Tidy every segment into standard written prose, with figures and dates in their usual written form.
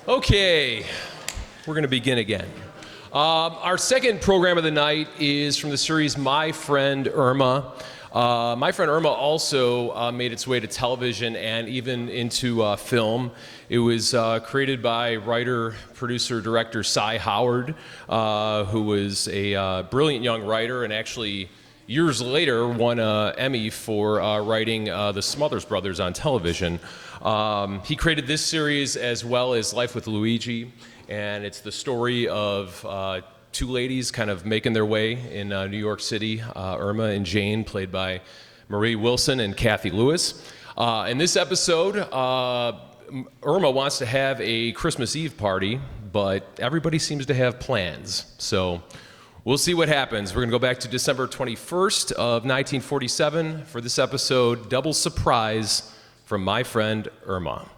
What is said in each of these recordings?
Okay, we're going to begin again. Our second program of the night is from the series My Friend Irma. My Friend Irma also made its way to television and even into film. It was created by writer, producer, director Cy Howard, who was a brilliant young writer and actually years later won an Emmy for writing the Smothers Brothers on television. He created this series as well as Life with Luigi, and it's the story of two ladies kind of making their way in New York City, Irma and Jane, played by Marie Wilson and Kathy Lewis. In this episode, Irma wants to have a Christmas Eve party, but everybody seems to have plans. So we'll see what happens. We're going to go back to December 21st of 1947 for this episode, Double Surprise from My Friend Irma.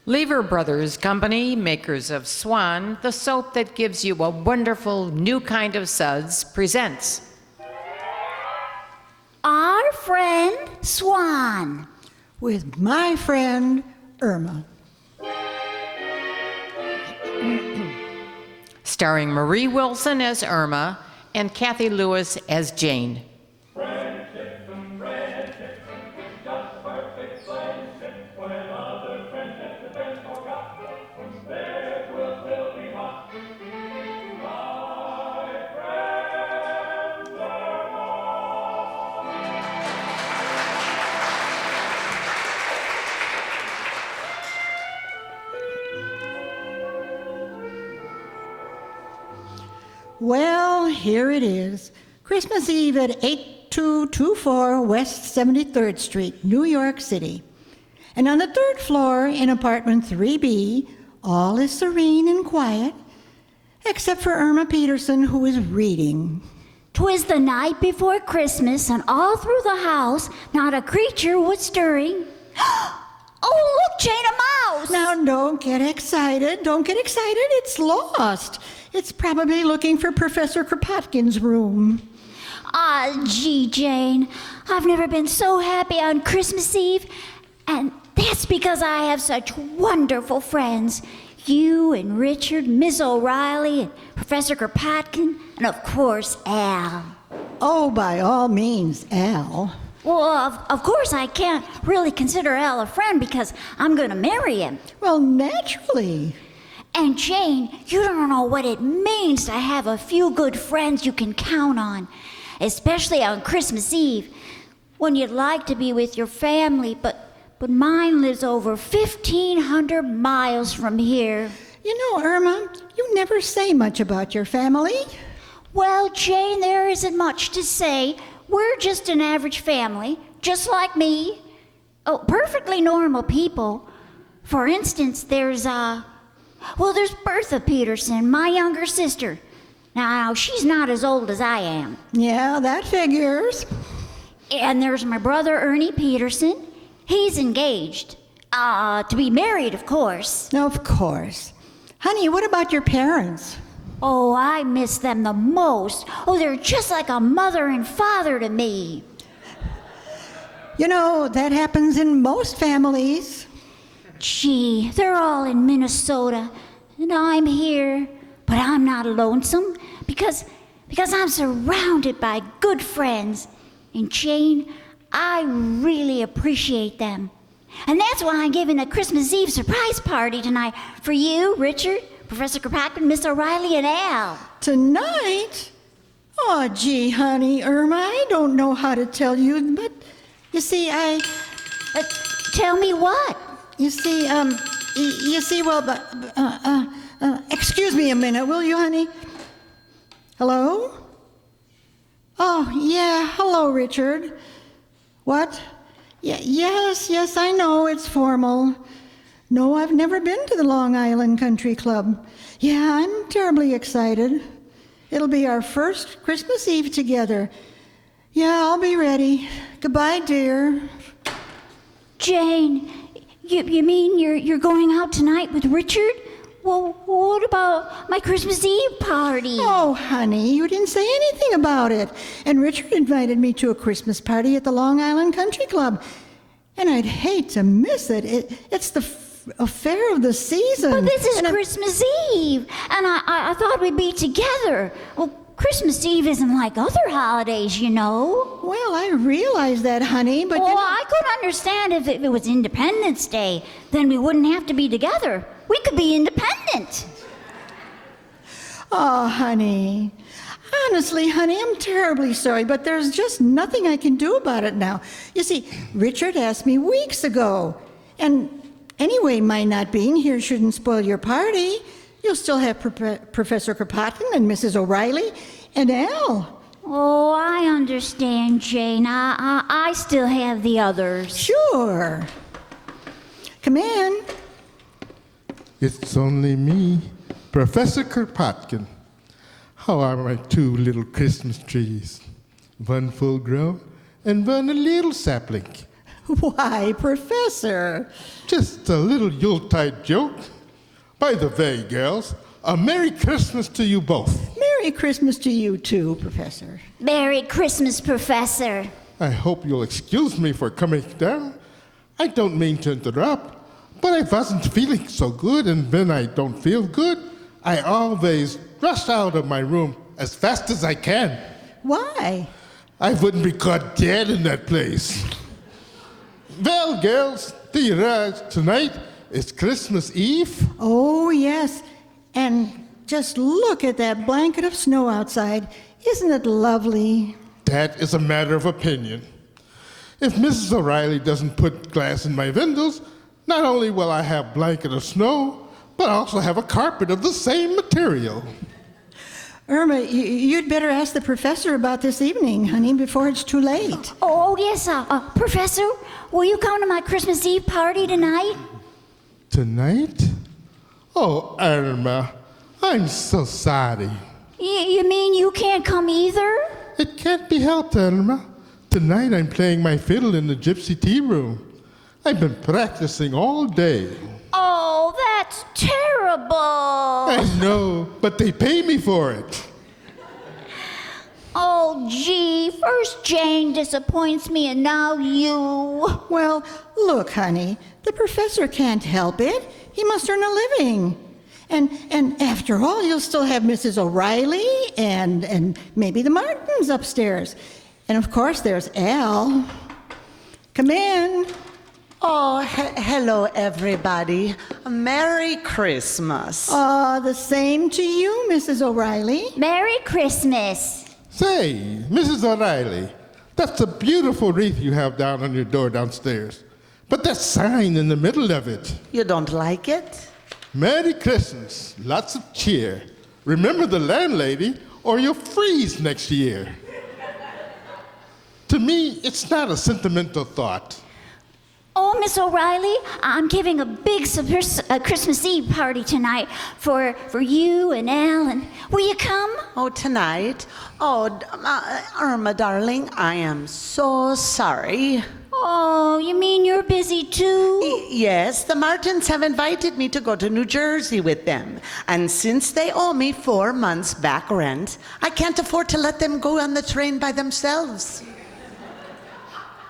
Lever Brothers Company, makers of Swan, the soap that gives you a wonderful new kind of suds, presents Our Friend Swan with My Friend Irma. starring Marie Wilson as Irma and Kathy Lewis as Jane. Well, here it is. Christmas Eve at 8224 West 73rd Street, New York City. And on the third floor in apartment 3B, all is serene and quiet, except for Irma Peterson, who is reading. 'Twas the night before Christmas, and all through the house not a creature was stirring. Oh, look, Jane, a mouse! Now, don't get excited. Don't get excited. It's lost. It's probably looking for Professor Kropotkin's room. Ah, gee, Jane, I've never been so happy on Christmas Eve, and that's because I have such wonderful friends. You and Richard, Miss O'Reilly, and Professor Kropotkin, and of course, Al. Oh, by all means, Al. Well, of course I can't really consider Al a friend because I'm going to marry him. Well, naturally. And Jane, you don't know what it means to have a few good friends you can count on, especially on Christmas Eve, when you'd like to be with your family, but mine lives over 1,500 miles from here. You know, Irma, you never say much about your family. Well, Jane, there isn't much to say. We're just an average family, just like me. Oh, perfectly normal people. For instance, there's Bertha Peterson, my younger sister. Now, she's not as old as I am. Yeah, that figures. And there's my brother, Ernie Peterson. He's engaged. To be married, of course. Of course. Honey, what about your parents? Oh, I miss them the most. Oh, they're just like a mother and father to me. You know, that happens in most families. Gee, they're all in Minnesota, and I'm here. But I'm not lonesome because I'm surrounded by good friends. And Jane, I really appreciate them. And that's why I'm giving a Christmas Eve surprise party tonight for you, Richard, Professor Kropotkin, Miss O'Reilly, and Al. Tonight? Oh, gee, honey, Irma, I don't know how to tell you, but you see, Tell me what? Excuse me a minute, will you, honey? Hello? Oh, yeah, hello, Richard. What? Yes, I know, it's formal. No, I've never been to the Long Island Country Club. Yeah, I'm terribly excited. It'll be our first Christmas Eve together. Yeah, I'll be ready. Goodbye, dear. Jane, you mean you're going out tonight with Richard? Well, what about my Christmas Eve party? Oh, honey, you didn't say anything about it. And Richard invited me to a Christmas party at the Long Island Country Club. And I'd hate to miss it. It's the affair of the season. But this is And Christmas Eve, and I thought we'd be together. Well, Christmas Eve isn't like other holidays, you know. Well, I realize that, honey, but Well, I could understand if it was Independence Day. Then we wouldn't have to be together. We could be independent. Oh, honey. Honestly, honey, I'm terribly sorry, but there's just nothing I can do about it now. You see, Richard asked me weeks ago. And anyway, my not being here shouldn't spoil your party. You'll still have Professor Kropotkin and Mrs. O'Reilly and Al. Oh, I understand, Jane. I still have the others. Sure. Come in. It's only me, Professor Kropotkin. How are my two little Christmas trees? One full grown and one a little sapling. Why, Professor? Just a little Yuletide joke. By the way, girls, a Merry Christmas to you both. Merry Christmas to you too, Professor. Merry Christmas, Professor. I hope you'll excuse me for coming down. I don't mean to interrupt, but I wasn't feeling so good, and when I don't feel good, I always rush out of my room as fast as I can. Why? I wouldn't be caught dead in that place. Well, girls, do you realize tonight is Christmas Eve? Oh, yes. And just look at that blanket of snow outside. Isn't it lovely? That is a matter of opinion. If Mrs. O'Reilly doesn't put glass in my windows, not only will I have a blanket of snow, but I also have a carpet of the same material. Irma, you'd better ask the professor about this evening, honey, before it's too late. Oh, yes, Professor, will you come to my Christmas Eve party tonight? Tonight? Oh, IRMA, I'm so sorry. You mean you can't come either? It can't be helped, IRMA. Tonight I'm playing my fiddle in the gypsy tea room. I've been practicing all day. Oh, that's terrible. I know, but they pay me for it. Oh, gee, first Jane disappoints me and now you. Well, look, honey, the professor can't help it. He must earn a living. And after all, you'll still have Mrs. O'Reilly and maybe the Martins upstairs. And of course, there's Al. Come in. Oh, hello, everybody. Merry Christmas. The same to you, Mrs. O'Reilly. Merry Christmas. Say, Mrs. O'Reilly, that's a beautiful wreath you have down on your door downstairs. But that sign in the middle of it. You don't like it? Merry Christmas, lots of cheer. Remember the landlady or you'll freeze next year. To me, it's not a sentimental thought. Oh, Miss O'Reilly, I'm giving a big Christmas Eve party tonight for you and Al, and will you come? Oh, tonight? Oh, Irma, darling, I am so sorry. Oh, you mean you're busy too? Yes, the Martins have invited me to go to New Jersey with them. And since they owe me 4 months back rent, I can't afford to let them go on the train by themselves.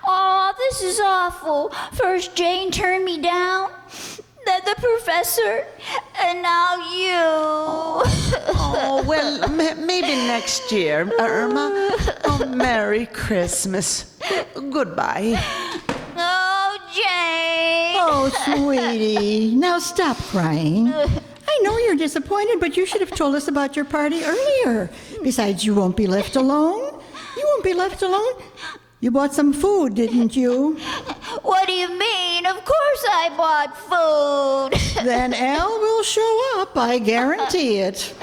Oh, this is awful. First Jane turned me down, then the professor, and now you. Oh, well, maybe next year, Irma. Oh, Merry Christmas. Goodbye. Oh, Jane. Oh, sweetie. Now stop crying. I know you're disappointed, but you should have told us about your party earlier. Besides, you won't be left alone. You won't be left alone. You bought some food, didn't you? What do you mean? Of course I bought food. Then Al will show up, I guarantee it.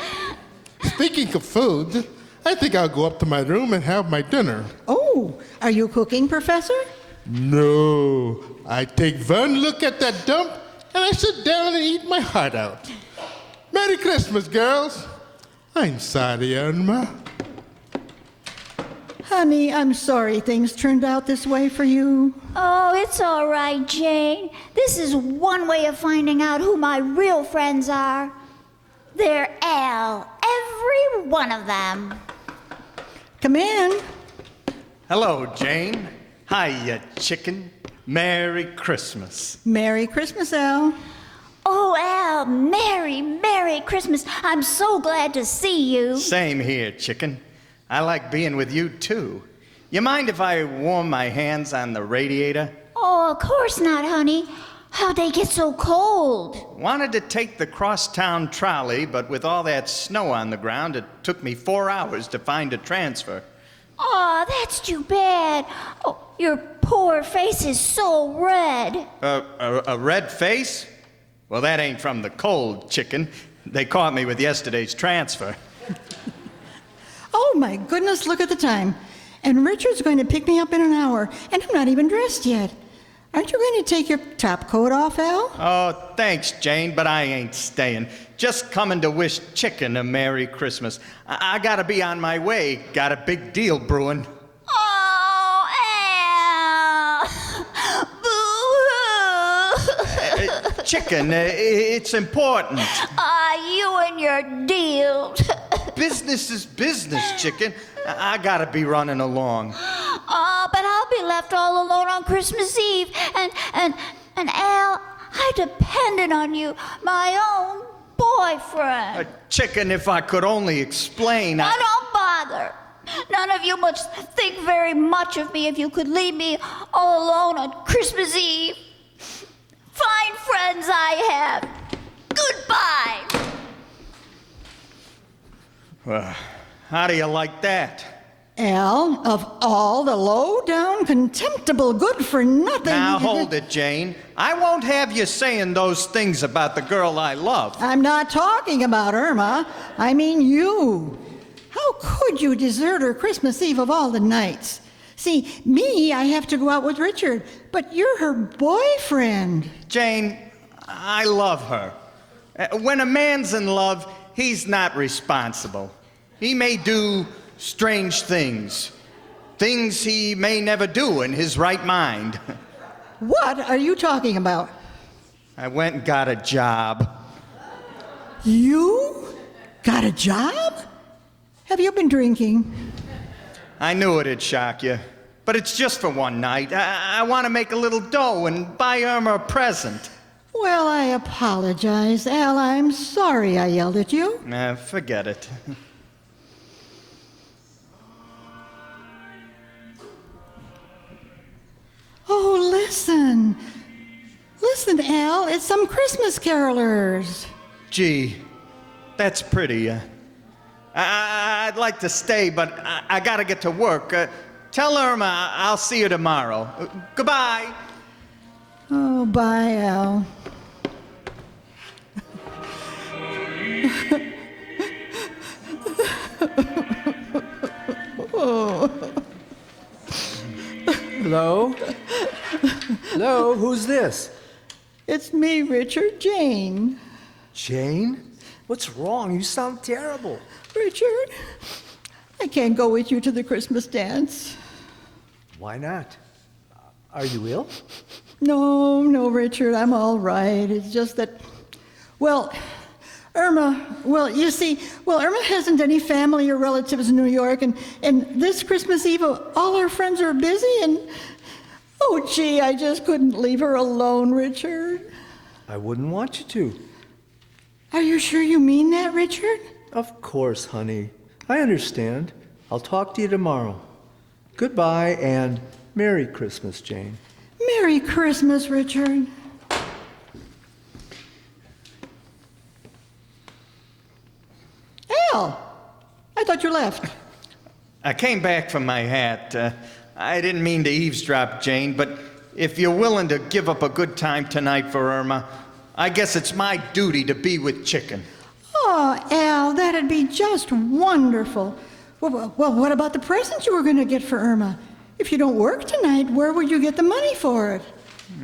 Speaking of food, I think I'll go up to my room and have my dinner. Oh, are you cooking, Professor? No, I take one look at that dump and I sit down and eat my heart out. Merry Christmas, girls. I'm sorry, Irma. Honey, I'm sorry things turned out this way for you. Oh, it's all right, Jane. This is one way of finding out who my real friends are. They're Al, every one of them. Come in. Hello, Jane. Hiya, chicken. Merry Christmas. Merry Christmas, Al. Oh, Al, Merry Christmas. I'm so glad to see you. Same here, chicken. I like being with you, too. You mind if I warm my hands on the radiator? Oh, of course not, honey. How'd they get so cold? Wanted to take the crosstown trolley, but with all that snow on the ground, it took me 4 hours to find a transfer. Oh, that's too bad. Oh, your poor face is so red. A red face? Well, that ain't from the cold, chicken. They caught me with yesterday's transfer. Oh, my goodness, look at the time. And Richard's going to pick me up in an hour, and I'm not even dressed yet. Aren't you going to take your top coat off, Al? Oh, thanks, Jane, but I ain't staying. Just coming to wish Chicken a Merry Christmas. I gotta be on my way. Got a big deal brewing. Oh, Al! Boo-hoo! Chicken, it's important. You and your deal. Business is business, Chicken. I gotta be running along. But I'll be left all alone on Christmas Eve. And Al, I depended on you, my own boyfriend. Chicken, if I could only explain. Now, don't bother. None of you must think very much of me if you could leave me all alone on Christmas Eve. Fine friends I have. Goodbye. Well, how do you like that? Al, of all the low-down, contemptible, good-for-nothing... Now, hold it, Jane. I won't have you saying those things about the girl I love. I'm not talking about Irma. I mean you. How could you desert her Christmas Eve of all the nights? See, me, I have to go out with Richard, but you're her boyfriend. Jane, I love her. When a man's in love, he's not responsible. He may do strange things he may never do in his right mind. What are you talking about? I went and got a job. You got a job? Have you been drinking? I knew it'd shock you, but it's just for one night. I want to make a little dough and buy Irma a present. Well, I apologize, Al. I'm sorry I yelled at you. Forget it. Oh, listen. Listen, Al, it's some Christmas carolers. Gee, that's pretty. I'd like to stay, but I gotta get to work. Tell Irma I'll see you tomorrow. Goodbye. Oh, bye, Al. Hello? Hello, who's this? It's me, Richard. Jane. Jane? What's wrong? You sound terrible. Richard, I can't go with you to the Christmas dance. Why not? Are you ill? No, Richard, I'm all right. It's just that, well, Irma, you see, Irma hasn't any family or relatives in New York, and this Christmas Eve, all her friends are busy, and, oh, gee, I just couldn't leave her alone, Richard. I wouldn't want you to. Are you sure you mean that, Richard? Of course, honey. I understand. I'll talk to you tomorrow. Goodbye, and Merry Christmas, Jane. Merry Christmas, Richard. Al, I thought you left. I came back from my hat. I didn't mean to eavesdrop, Jane, but if you're willing to give up a good time tonight for Irma, I guess it's my duty to be with Chicken. Oh, Al, that'd be just wonderful. Well, what about the present you were going to get for Irma? If you don't work tonight, where would you get the money for it?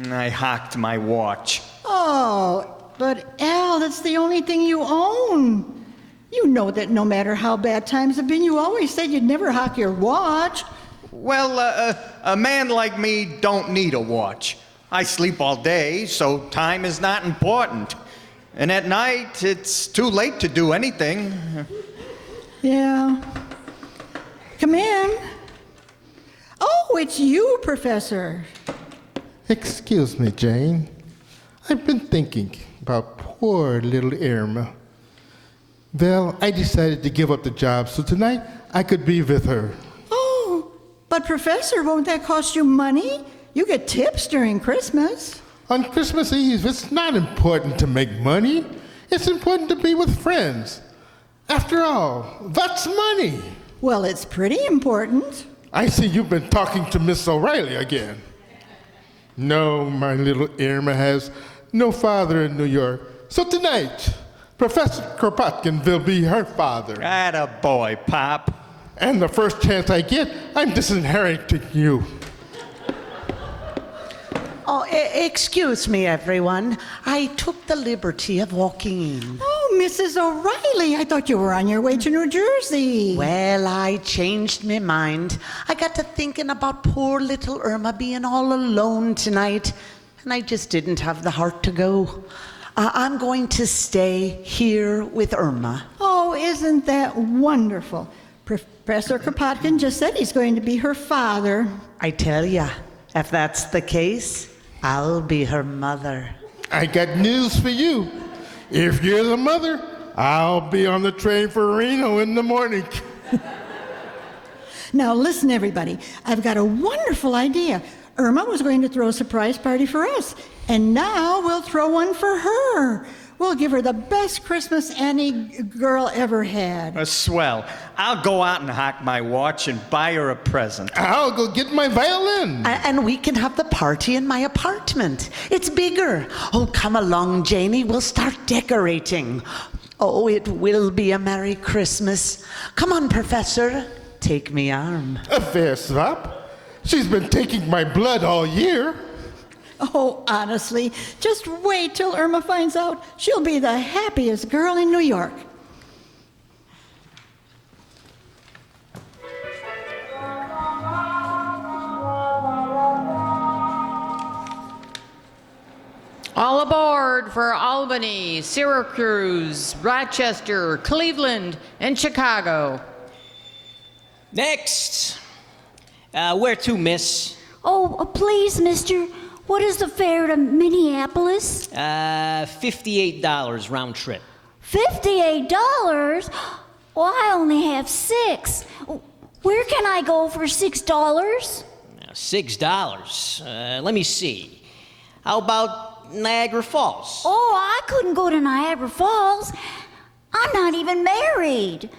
I hocked my watch. Oh, but Al, that's the only thing you own. You know that no matter how bad times have been, you always said you'd never hock your watch. Well, a man like me don't need a watch. I sleep all day, so time is not important. And at night, it's too late to do anything. Yeah. Come in. Oh, it's you, Professor. Excuse me, Jane. I've been thinking about poor little Irma. Well, I decided to give up the job so tonight I could be with her. Oh, but Professor, won't that cost you money? You get tips during Christmas. On Christmas Eve, it's not important to make money. It's important to be with friends. After all, that's money. Well, it's pretty important. I see you've been talking to Miss O'Reilly again. No, my little Irma has no father in New York. So tonight, Professor Kropotkin will be her father. Attaboy, Pop. And the first chance I get, I'm disinheriting you. Oh, excuse me, everyone. I took the liberty of walking in. Oh, Mrs. O'Reilly, I thought you were on your way to New Jersey. Well, I changed my mind. I got to thinking about poor little Irma being all alone tonight, and I just didn't have the heart to go. I'm going to stay here with Irma. Oh, isn't that wonderful? Professor Kropotkin just said he's going to be her father. I tell ya, if that's the case, I'll be her mother. I got news for you. If you're the mother, I'll be on the train for Reno in the morning. Now listen, everybody. I've got a wonderful idea. Irma was going to throw a surprise party for us, and now we'll throw one for her. We'll give her the best Christmas any girl ever had. Swell. I'll go out and hock my watch and buy her a present. I'll go get my violin. And we can have the party in my apartment. It's bigger. Oh, come along, Janie. We'll start decorating. Oh, it will be a Merry Christmas. Come on, Professor. Take me arm. A fair swap. She's been taking my blood all year. Oh, honestly, just wait till Irma finds out. She'll be the happiest girl in New York. All aboard for Albany, Syracuse, Rochester, Cleveland, and Chicago. Next. Where to, miss? Oh, please, mister. What is the fare to Minneapolis? $58 round trip. $58? Well, I only have 6. Where can I go for $6? Now, $6. Let me see. How about Niagara Falls? Oh, I couldn't go to Niagara Falls. I'm not even married.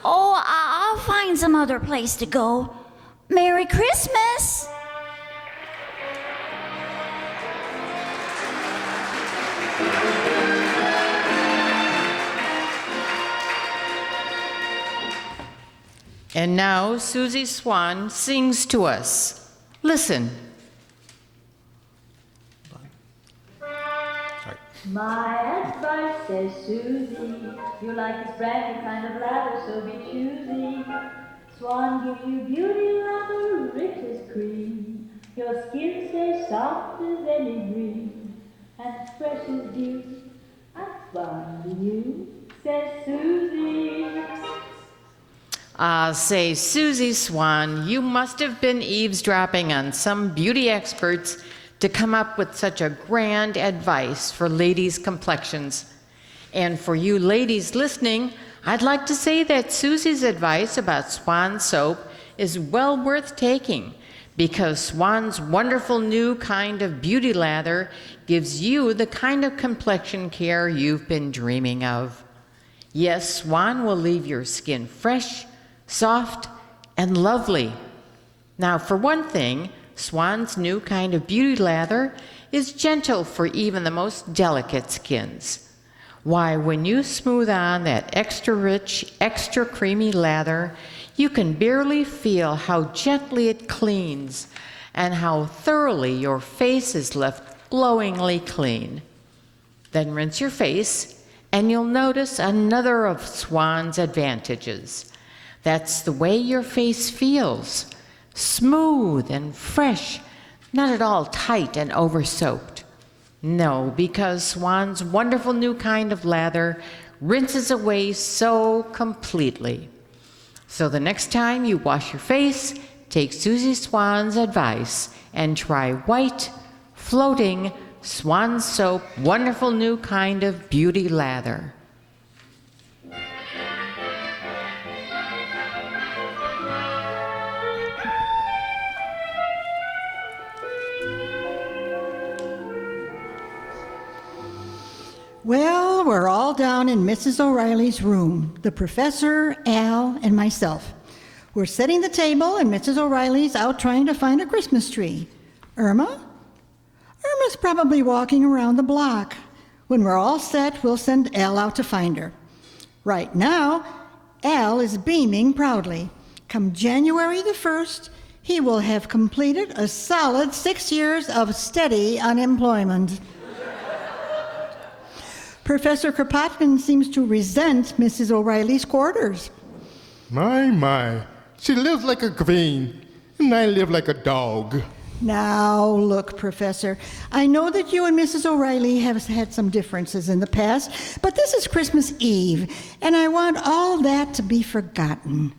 Oh, I'll find some other place to go. Merry Christmas! And now Susie Swan sings to us. Listen. My advice, says Susie, you like this brand new kind of lather, so be choosy. Swan gives you beauty lather, rich as cream. Your skin stays soft as any dream, and fresh as dew. I'm fond of you, says Susie. Say, Susie Swan, you must have been eavesdropping on some beauty experts to come up with such a grand advice for ladies' complexions. And for you ladies listening, I'd like to say that Susie's advice about Swan soap is well worth taking, because Swan's wonderful new kind of beauty lather gives you the kind of complexion care you've been dreaming of. Yes, Swan will leave your skin fresh, soft, and lovely. Now, for one thing, Swan's new kind of beauty lather is gentle for even the most delicate skins. Why, when you smooth on that extra rich, extra creamy lather, you can barely feel how gently it cleans and how thoroughly your face is left glowingly clean. Then rinse your face, and you'll notice another of Swan's advantages. That's the way your face feels. Smooth and fresh, not at all tight and over-soaped. No, because Swan's wonderful new kind of lather rinses away so completely. So the next time you wash your face, take Susie Swan's advice and try white, floating Swan soap, wonderful new kind of beauty lather. Well, we're all down in Mrs. O'Reilly's room, the professor, Al, and myself. We're setting the table, and Mrs. O'Reilly's out trying to find a Christmas tree. Irma? Irma's probably walking around the block. When we're all set, we'll send Al out to find her. Right now, Al is beaming proudly. Come January the 1st, he will have completed a solid 6 years of steady unemployment. Professor Kropotkin seems to resent Mrs. O'Reilly's quarters. My. She lives like a queen, and I live like a dog. Now, look, Professor, I know that you and Mrs. O'Reilly have had some differences in the past, but this is Christmas Eve, and I want all that to be forgotten.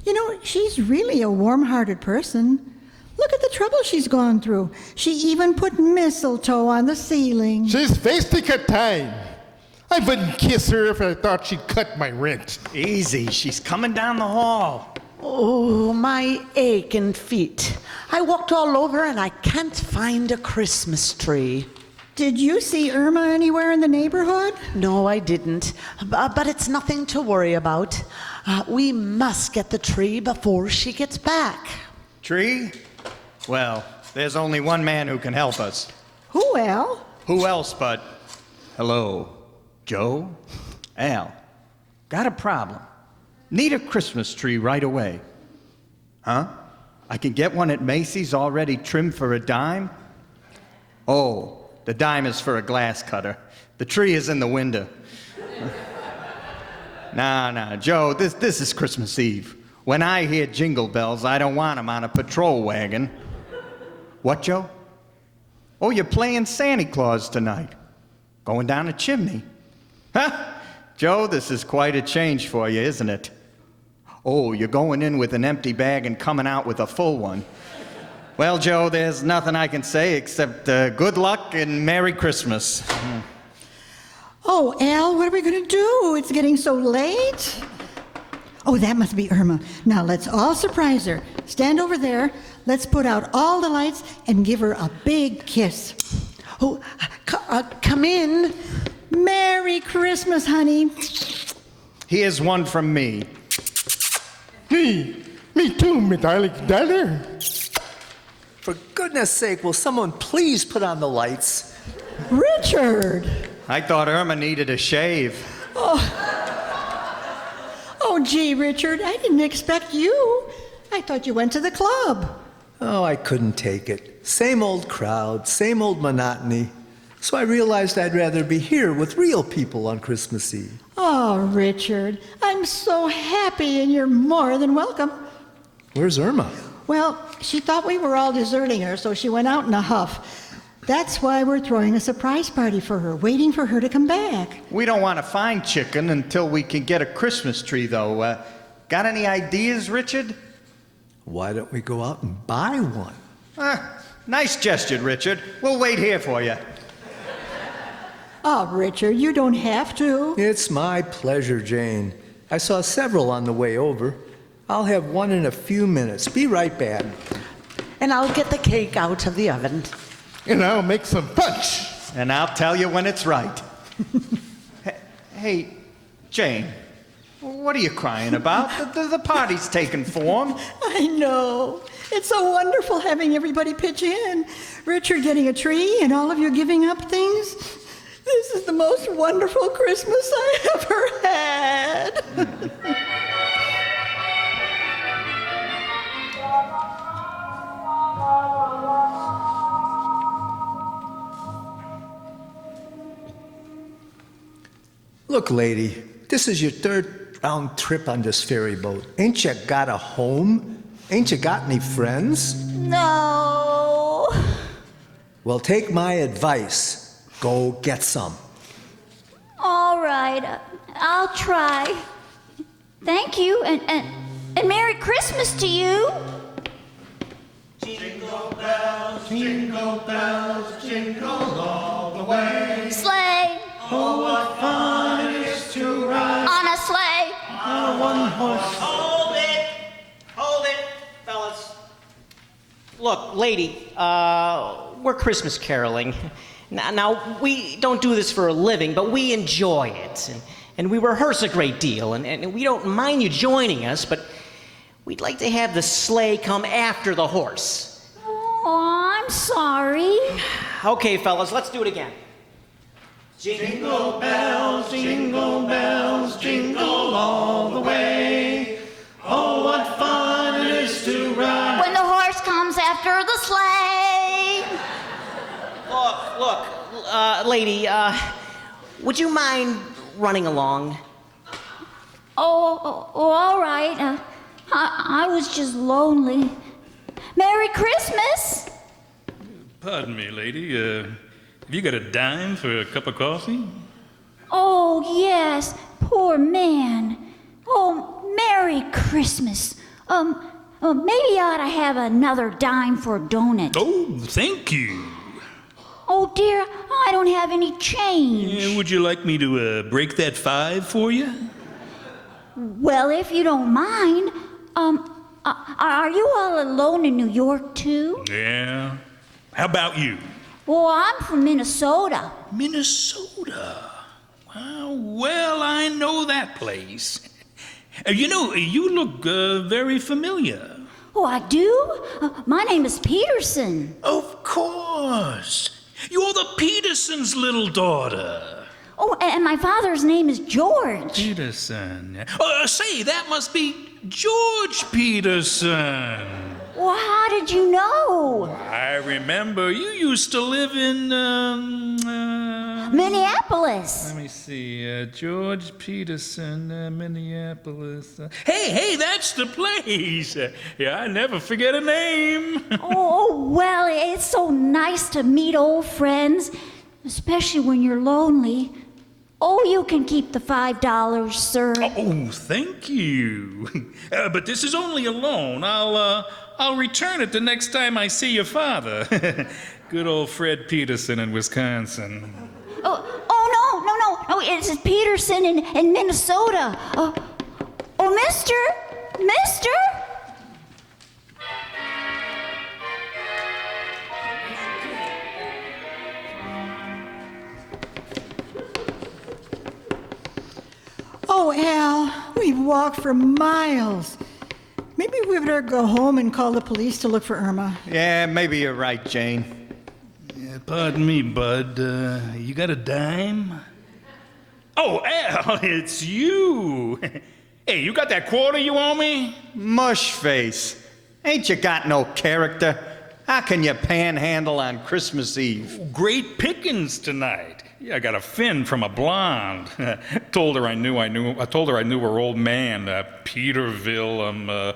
You know, she's really a warm-hearted person. Look at the trouble she's gone through. She even put mistletoe on the ceiling. She's wasting her time. I wouldn't kiss her if I thought she'd cut my rent. Easy, she's coming down the hall. Oh, my aching feet. I walked all over and I can't find a Christmas tree. Did you see Irma anywhere in the neighborhood? No, I didn't. But it's nothing to worry about. We must get the tree before she gets back. Tree? Well, there's only one man who can help us. Who, Al? Who else but... Hello, Joe? Al, got a problem. Need a Christmas tree right away. Huh? I can get one at Macy's already trimmed for a dime? Oh, the dime is for a glass cutter. The tree is in the window. Nah, Joe, this is Christmas Eve. When I hear jingle bells, I don't want 'em on a patrol wagon. What, Joe? Oh, you're playing Santa Claus tonight. Going down a chimney. Huh? Joe, this is quite a change for you, isn't it? Oh, you're going in with an empty bag and coming out with a full one. Well, Joe, there's nothing I can say except good luck and Merry Christmas. Oh, Al, what are we going to do? It's getting so late. Oh, that must be Irma. Now, let's all surprise her. Stand over there. Let's put out all the lights and give her a big kiss. Oh, come in. Merry Christmas, honey. Here's one from me. Me too, my darling daughter. For goodness sake, will someone please put on the lights? Richard. I thought Irma needed a shave. Oh, gee, Richard, I didn't expect you. I thought you went to the club. Oh, I couldn't take it. Same old crowd, same old monotony. So I realized I'd rather be here with real people on Christmas Eve. Oh, Richard, I'm so happy and you're more than welcome. Where's Irma? Well, she thought we were all deserting her, so she went out in a huff. That's why we're throwing a surprise party for her, waiting for her to come back. We don't want to find chicken until we can get a Christmas tree, though. Got any ideas, Richard? Why don't we go out and buy one? Nice gesture, Richard. We'll wait here for you. Oh, Richard, you don't have to. It's my pleasure, Jane. I saw several on the way over. I'll have one in a few minutes. Be right back. And I'll get the cake out of the oven. And I'll make some punch. And I'll tell you when it's right. Hey, Jane, what are you crying about? The party's taking form. I know. It's so wonderful having everybody pitch in. Richard getting a tree and all of you giving up things. This is the most wonderful Christmas I ever had. Look, lady, this is your third round trip on this ferry boat. Ain't you got a home? Ain't you got any friends? No. Well, take my advice. Go get some. All right, I'll try. Thank you, and Merry Christmas to you. Jingle bells, jingle all the way. Sleigh. Oh, what fun it is to ride On a sleigh. on a one-horse. Hold it, fellas. Look, lady, we're Christmas caroling. Now, we don't do this for a living, but we enjoy it. And we rehearse a great deal, and we don't mind you joining us, but we'd like to have the sleigh come after the horse. Oh, I'm sorry. Okay, fellas, let's do it again. Jingle bells, jingle all the way. Oh, what fun it is to ride. When the horse comes after the sleigh. Look, lady, would you mind running along? Oh, all right. I was just lonely. Merry Christmas. Pardon me, lady. Have you got a dime for a cup of coffee? Oh, yes. Poor man. Oh, Merry Christmas. Maybe I ought to have another dime for a donut. Oh, thank you. Oh, dear, I don't have any change. Would you like me to break that 5 for you? Well, if you don't mind, are you all alone in New York, too? Yeah. How about you? Well, I'm from Minnesota. Minnesota? Well, I know that place. You look very familiar. Oh, I do? My name is Peterson. Of course. You're the Petersons' little daughter. Oh, and my father's name is George. Peterson. Say, that must be George Peterson. Well, how did you know? I remember you used to live in, Minneapolis. Let me see, George Peterson, Minneapolis. Hey, that's the place. Yeah, I never forget a name. Oh, well, it's so nice to meet old friends, especially when you're lonely. Oh, you can keep the $5, sir. Oh, thank you. But this is only a loan. I'll return it the next time I see your father. Good old Fred Peterson in Wisconsin. Oh, no, it's Peterson in Minnesota. Oh, mister? Oh, Al, we've walked for miles. Maybe we better go home and call the police to look for Irma. Yeah, maybe you're right, Jane. Pardon me, Bud. You got a dime? Oh, Al, it's you. Hey, you got that quarter you owe me? Mush face. Ain't you got no character? How can you panhandle on Christmas Eve? Great pickings tonight. Yeah, I got a fin from a blonde. Told her I knew her old man, Peterville,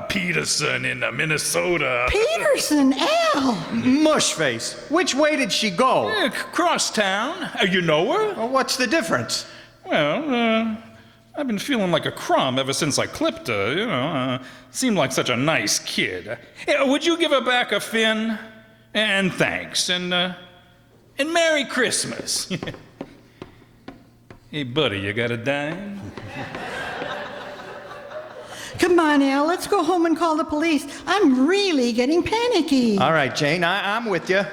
Peterson in Minnesota. Peterson, Al! Mush face. Which way did she go? Cross town. You know her? Well, what's the difference? Well, I've been feeling like a crumb ever since I clipped her, seemed like such a nice kid. Would you give her back a fin? And thanks, and Merry Christmas. Hey, buddy, you got a dime? Come on, Al, let's go home and call the police. I'm really getting panicky. All right, Jane, I'm with you.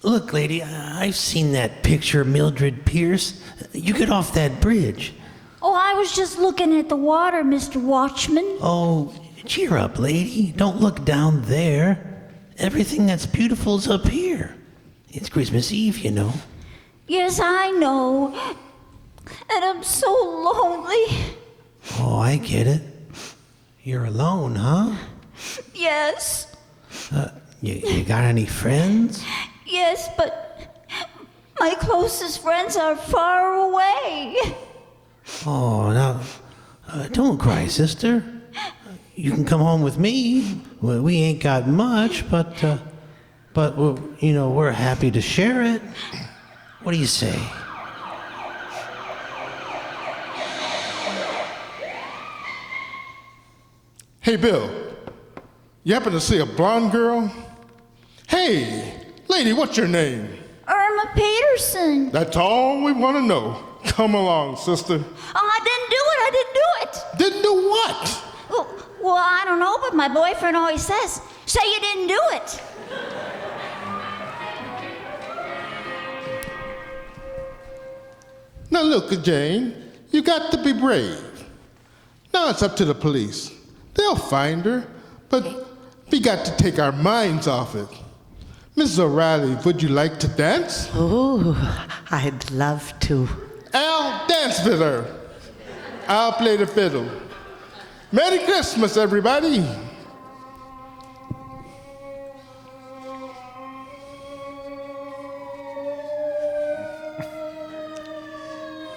Look, lady, I've seen that picture, Mildred Pierce. You get off that bridge. Oh, I was just looking at the water, Mr. Watchman. Oh, cheer up, lady. Don't look down there. Everything that's beautiful is up here. It's Christmas Eve, you know. Yes, I know. And I'm so lonely. Oh, I get it. You're alone, huh? Yes. You got any friends? Yes, but my closest friends are far away. Oh, now, don't cry, sister. You can come home with me. Well, we ain't got much, but we're happy to share it. What do you say? Hey, Bill, you happen to see a blonde girl? Hey, lady, what's your name? Irma Peterson. That's all we want to know. Come along, sister. Oh, I didn't do it. Didn't do what? Well, I don't know, but my boyfriend always says, say you didn't do it. Now look, Jane, you got to be brave. Now it's up to the police. They'll find her, but we got to take our minds off it. Mrs. O'Reilly, would you like to dance? Oh, I'd love to. Al, dance with her. I'll play the fiddle. Merry Christmas, everybody.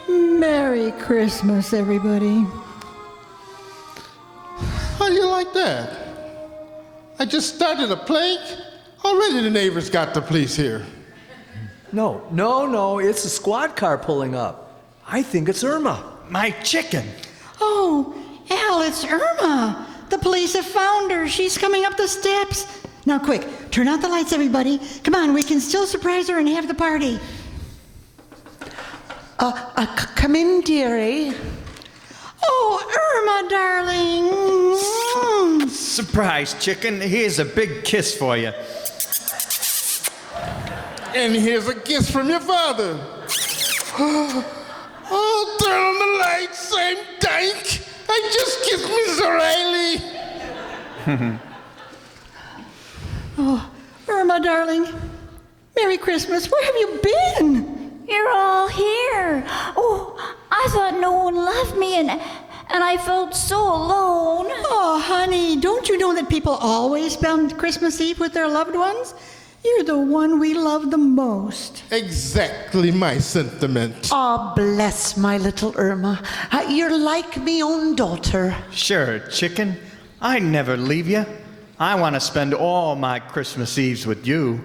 Merry Christmas, everybody. How do you like that? I just started a plank. Already the neighbors got the police here. No, it's a squad car pulling up. I think it's Irma. My chicken. Oh, Al, it's Irma. The police have found her. She's coming up the steps. Now, quick, turn out the lights, everybody. Come on, we can still surprise her and have the party. Come in, dearie. Oh, Irma, darling. Surprise, chicken. Here's a big kiss for you. And here's a kiss from your father. Oh, turn on the lights, I'm dank. I just kissed Miss O'Reilly. Oh, Irma, darling. Merry Christmas. Where have you been? You're all here. Oh, I thought no one loved me, and I felt so alone. Oh, honey, don't you know that people always spend Christmas Eve with their loved ones? You're the one we love the most. Exactly my sentiment. Oh, bless my little Irma. You're like me own daughter. Sure, chicken. I'd never leave you. I want to spend all my Christmas Eves with you.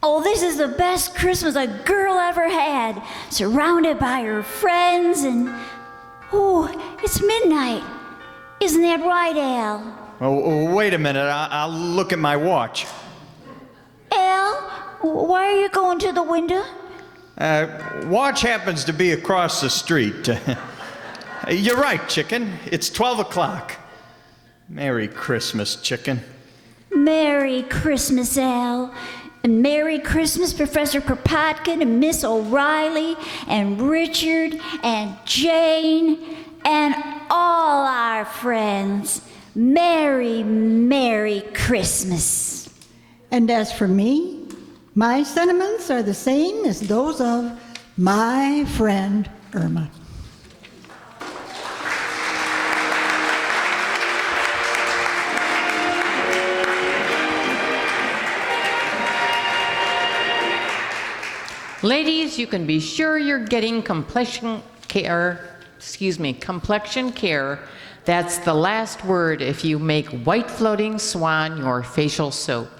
Oh, this is the best Christmas a girl ever had, surrounded by her friends and... Oh, it's midnight. Isn't that right, Al? Oh, wait a minute. I'll look at my watch. Al, why are you going to the window? Watch happens to be across the street. You're right, chicken. It's 12 o'clock. Merry Christmas, chicken. Merry Christmas, Al. And Merry Christmas, Professor Kropotkin and Miss O'Reilly and Richard and Jane and all our friends. Merry, Merry Christmas. And as for me, my sentiments are the same as those of my friend Irma. Ladies, you can be sure you're getting complexion care. That's the last word if you make White Floating Swan your facial soap.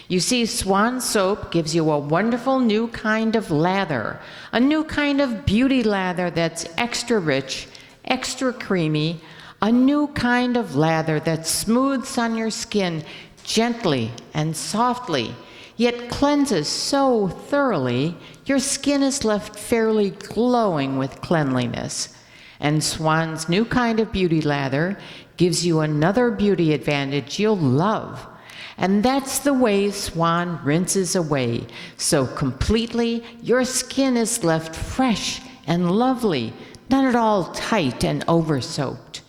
You see, Swan soap gives you a wonderful new kind of lather, a new kind of beauty lather that's extra rich, extra creamy, a new kind of lather that smooths on your skin gently and softly, yet cleanses so thoroughly, your skin is left fairly glowing with cleanliness. And Swan's new kind of beauty lather gives you another beauty advantage you'll love. And that's the way Swan rinses away so completely your skin is left fresh and lovely, not at all tight and over-soaped.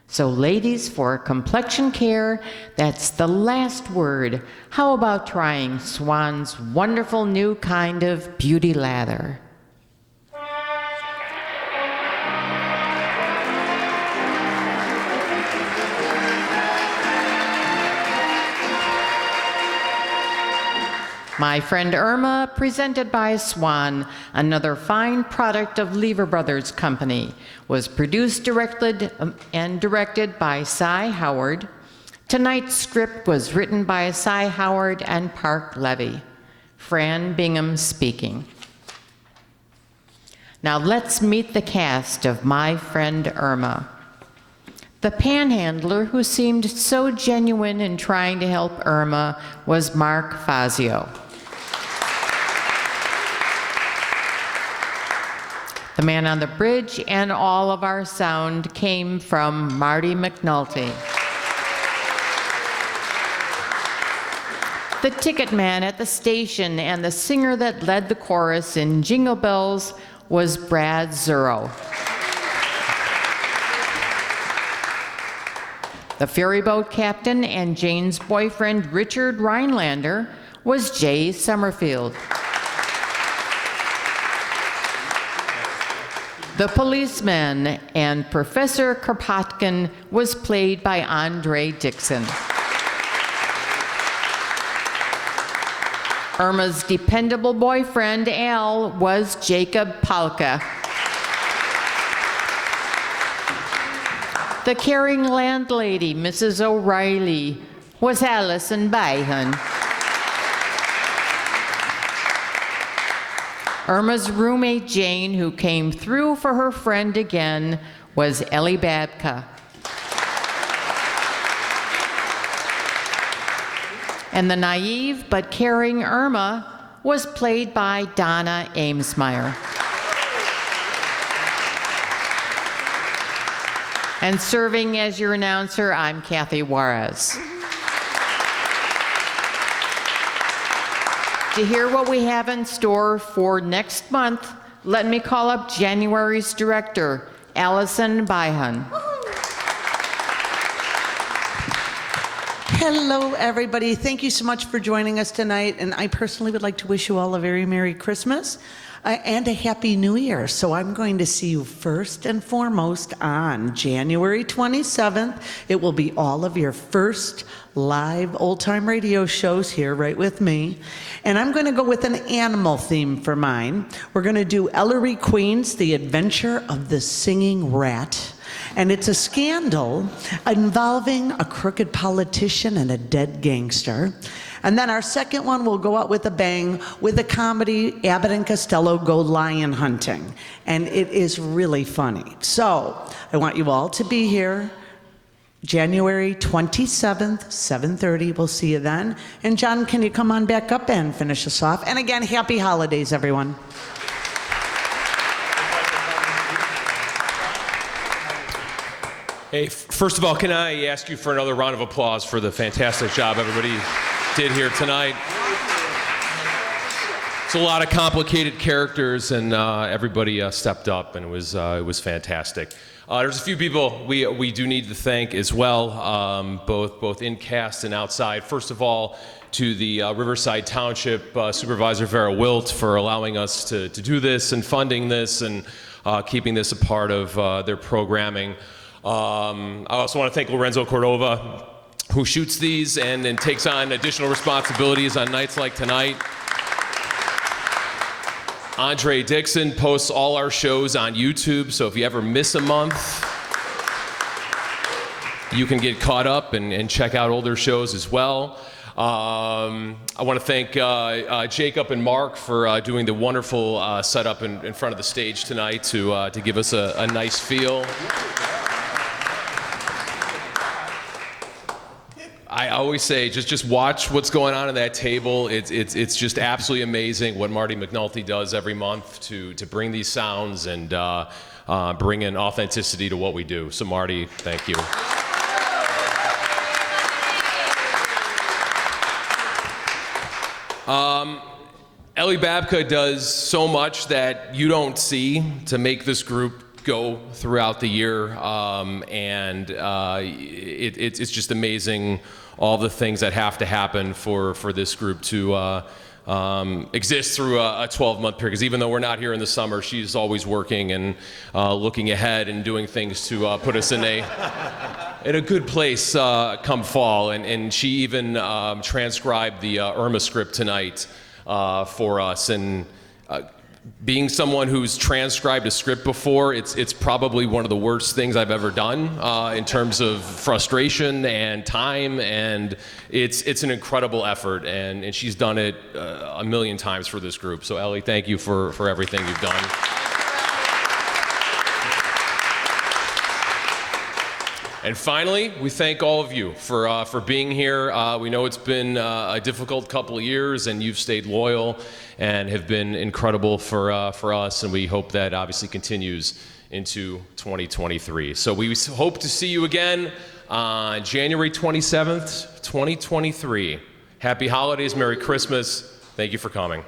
So ladies, for complexion care, that's the last word. How about trying Swan's wonderful new kind of beauty lather? My Friend Irma, presented by Swan, another fine product of Lever Brothers Company, was produced, directed by Cy Howard. Tonight's script was written by Cy Howard and Park Levy. Fran Bingham speaking. Now let's meet the cast of My Friend Irma. The panhandler who seemed so genuine in trying to help Irma was Mark Fazio. The man on the bridge and all of our sound came from Marty McNulty. The ticket man at the station and the singer that led the chorus in Jingle Bells was Brad Zuro. The ferryboat captain and Jane's boyfriend, Richard Rhinelander, was Jay Summerfield. The policeman and Professor Kropotkin was played by Andre Dixon. Irma's dependable boyfriend, Al, was Jacob Palka. The caring landlady, Mrs. O'Reilly, was Allison Byhan. Irma's roommate, Jane, who came through for her friend again, was Ellie Babka. And the naive but caring Irma was played by Donna Amesmeyer. And serving as your announcer, I'm Kathy Juarez. To hear what we have in store for next month, let me call up January's director, Allison Byhan. Hello, everybody. Thank you so much for joining us tonight. And I personally would like to wish you all a very Merry Christmas and a Happy New Year. So I'm going to see you first and foremost on January 27th. It will be all of your first live old-time radio shows here right with me. And I'm going to go with an animal theme for mine. We're going to do Ellery Queen's The Adventure of the Singing Rat. And it's a scandal involving a crooked politician and a dead gangster. And then our second one will go out with a bang with a comedy, Abbott and Costello Go Lion Hunting. And it is really funny. So I want you all to be here January 27th, 7:30. We'll see you then. And John, can you come on back up and finish us off? And again, happy holidays, everyone. Hey, first of all, can I ask you for another round of applause for the fantastic job everybody did here tonight? It's a lot of complicated characters, and everybody stepped up, and it was fantastic. There's a few people we do need to thank as well, both in cast and outside. First of all, to the Riverside Township Supervisor Vera Wilt for allowing us to do this and funding this and keeping this a part of their programming. I also want to thank Lorenzo Cordova, who shoots these and takes on additional responsibilities on nights like tonight. Andre Dixon posts all our shows on YouTube, so if you ever miss a month, you can get caught up and check out older shows as well. I want to thank Jacob and Mark for doing the wonderful setup in front of the stage tonight to give us a nice feel. I always say, just watch what's going on at that table. It's just absolutely amazing what Marty McNulty does every month to bring these sounds and bring in authenticity to what we do. So Marty, thank you. Ellie Babka does so much that you don't see to make this group go throughout the year, and it's just amazing all the things that have to happen for this group to exist through a 12-month period. Because even though we're not here in the summer, she's always working and looking ahead and doing things to put us in a good place come fall. And she even transcribed the Irma script tonight for us. And being someone who's transcribed a script before, it's probably one of the worst things I've ever done in terms of frustration and time, and it's an incredible effort, and she's done it a million times for this group. So Ellie, thank you for everything you've done. And finally, we thank all of you for being here. We know it's been a difficult couple of years, and you've stayed loyal and have been incredible for us, and we hope that obviously continues into 2023. So we hope to see you again on January 27th, 2023. Happy holidays, Merry Christmas. Thank you for coming.